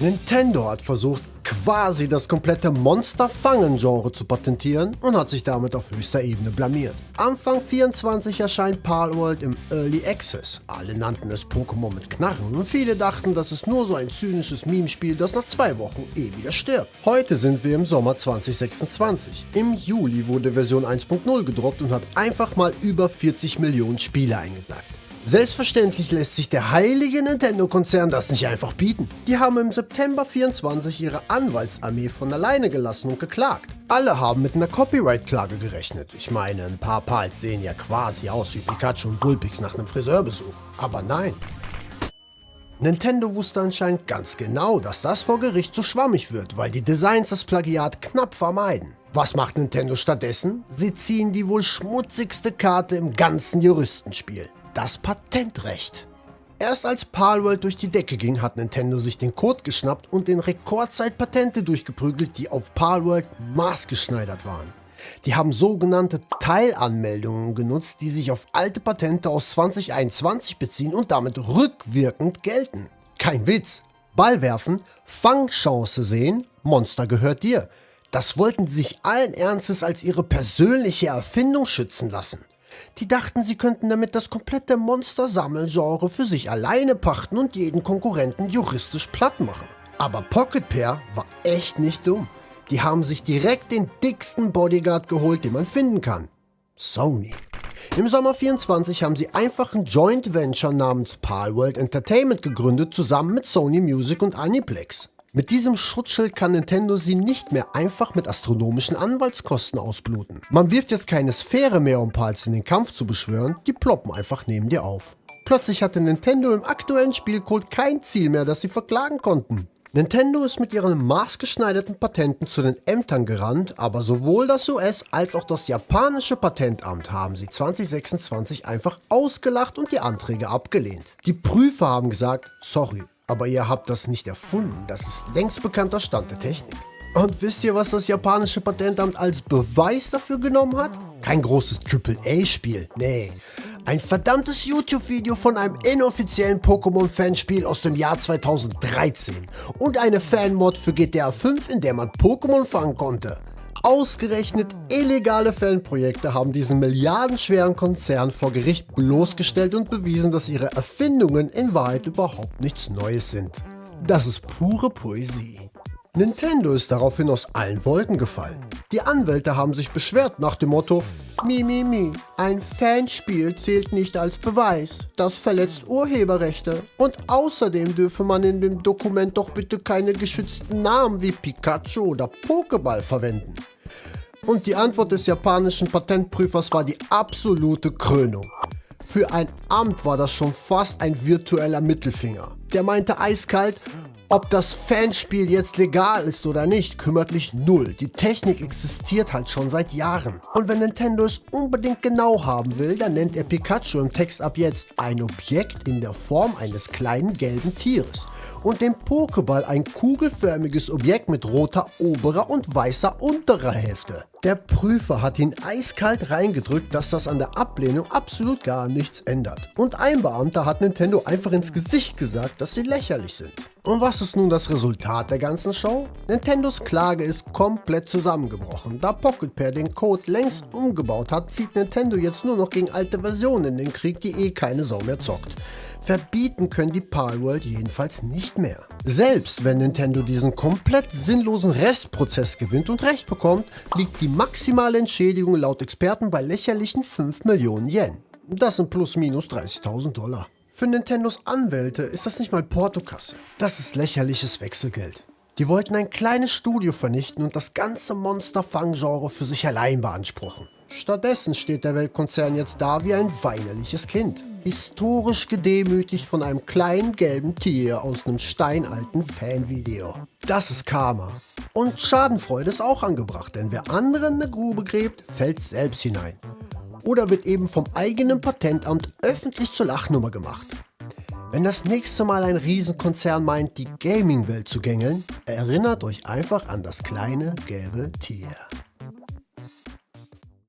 Nintendo hat versucht, quasi das komplette Monster-Fangen-Genre zu patentieren und hat sich damit auf höchster Ebene blamiert. Anfang 24 erscheint Palworld im Early Access. Alle nannten es Pokémon mit Knarren und viele dachten, das ist nur so ein zynisches Meme-Spiel, das nach 2 Wochen wieder stirbt. Heute sind wir im Sommer 2026. Im Juli wurde Version 1.0 gedroppt und hat einfach mal über 40 Millionen Spiele eingesagt. Selbstverständlich lässt sich der heilige Nintendo-Konzern das nicht einfach bieten. Die haben im September 24 ihre Anwaltsarmee von alleine gelassen und geklagt. Alle haben mit einer Copyright-Klage gerechnet. Ich meine, ein paar Pals sehen ja quasi aus wie Pikachu und Bullpix nach einem Friseurbesuch. Aber nein. Nintendo wusste anscheinend ganz genau, dass das vor Gericht zu schwammig wird, weil die Designs das Plagiat knapp vermeiden. Was macht Nintendo stattdessen? Sie ziehen die wohl schmutzigste Karte im ganzen Juristenspiel. Das Patentrecht. Erst als Palworld durch die Decke ging, hat Nintendo sich den Code geschnappt und in Rekordzeit Patente durchgeprügelt, die auf Palworld maßgeschneidert waren. Die haben sogenannte Teilanmeldungen genutzt, die sich auf alte Patente aus 2021 beziehen und damit rückwirkend gelten. Kein Witz. Ball werfen, Fangchance sehen, Monster gehört dir. Das wollten sie sich allen Ernstes als ihre persönliche Erfindung schützen lassen. Die dachten, sie könnten damit das komplette Monster-Sammelgenre für sich alleine pachten und jeden Konkurrenten juristisch platt machen. Aber Pocket Pair war echt nicht dumm. Die haben sich direkt den dicksten Bodyguard geholt, den man finden kann. Sony. Im Sommer 24 haben sie einfach ein Joint Venture namens Palworld Entertainment gegründet, zusammen mit Sony Music und Aniplex. Mit diesem Schutzschild kann Nintendo sie nicht mehr einfach mit astronomischen Anwaltskosten ausbluten. Man wirft jetzt keine Sphäre mehr, um Pals in den Kampf zu beschwören, die ploppen einfach neben dir auf. Plötzlich hatte Nintendo im aktuellen Spielcode kein Ziel mehr, das sie verklagen konnten. Nintendo ist mit ihren maßgeschneiderten Patenten zu den Ämtern gerannt, aber sowohl das US- als auch das japanische Patentamt haben sie 2026 einfach ausgelacht und die Anträge abgelehnt. Die Prüfer haben gesagt, sorry, aber ihr habt das nicht erfunden, das ist längst bekannter Stand der Technik. Und wisst ihr, was das japanische Patentamt als Beweis dafür genommen hat? Kein großes AAA-Spiel, nee. Ein verdammtes YouTube-Video von einem inoffiziellen Pokémon-Fanspiel aus dem Jahr 2013 und eine Fanmod für GTA 5, in der man Pokémon fangen konnte. Ausgerechnet illegale Fanprojekte haben diesen milliardenschweren Konzern vor Gericht bloßgestellt und bewiesen, dass ihre Erfindungen in Wahrheit überhaupt nichts Neues sind. Das ist pure Poesie. Nintendo ist daraufhin aus allen Wolken gefallen. Die Anwälte haben sich beschwert nach dem Motto: ein Fanspiel zählt nicht als Beweis, das verletzt Urheberrechte und außerdem dürfe man in dem Dokument doch bitte keine geschützten Namen wie Pikachu oder Pokéball verwenden. Und die Antwort des japanischen Patentprüfers war die absolute Krönung. Für ein Amt war das schon fast ein virtueller Mittelfinger. Der meinte eiskalt: Ob das Fanspiel jetzt legal ist oder nicht, kümmert mich null. Die Technik existiert halt schon seit Jahren. Und wenn Nintendo es unbedingt genau haben will, dann nennt er Pikachu im Text ab jetzt ein Objekt in der Form eines kleinen gelben Tieres und den Pokéball ein kugelförmiges Objekt mit roter oberer und weißer unterer Hälfte. Der Prüfer hat ihn eiskalt reingedrückt, dass das an der Ablehnung absolut gar nichts ändert. Und ein Beamter hat Nintendo einfach ins Gesicht gesagt, dass sie lächerlich sind. Und was ist nun das Resultat der ganzen Show? Nintendos Klage ist komplett zusammengebrochen. Da Pocket Pair den Code längst umgebaut hat, zieht Nintendo jetzt nur noch gegen alte Versionen in den Krieg, die keine Sau mehr zockt. Verbieten können die Palworld jedenfalls nicht mehr. Selbst wenn Nintendo diesen komplett sinnlosen Restprozess gewinnt und Recht bekommt, liegt die maximale Entschädigung laut Experten bei lächerlichen 5 Millionen Yen. Das sind plus minus $30.000. Für Nintendos Anwälte ist das nicht mal Portokasse. Das ist lächerliches Wechselgeld. Die wollten ein kleines Studio vernichten und das ganze Monster-Fang-Genre für sich allein beanspruchen. Stattdessen steht der Weltkonzern jetzt da wie ein weinerliches Kind. Historisch gedemütigt von einem kleinen gelben Tier aus einem steinalten Fanvideo. Das ist Karma. Und Schadenfreude ist auch angebracht, denn wer anderen eine Grube gräbt, fällt selbst hinein. Oder wird eben vom eigenen Patentamt öffentlich zur Lachnummer gemacht. Wenn das nächste Mal ein Riesenkonzern meint, die Gaming-Welt zu gängeln, erinnert euch einfach an das kleine gelbe Tier.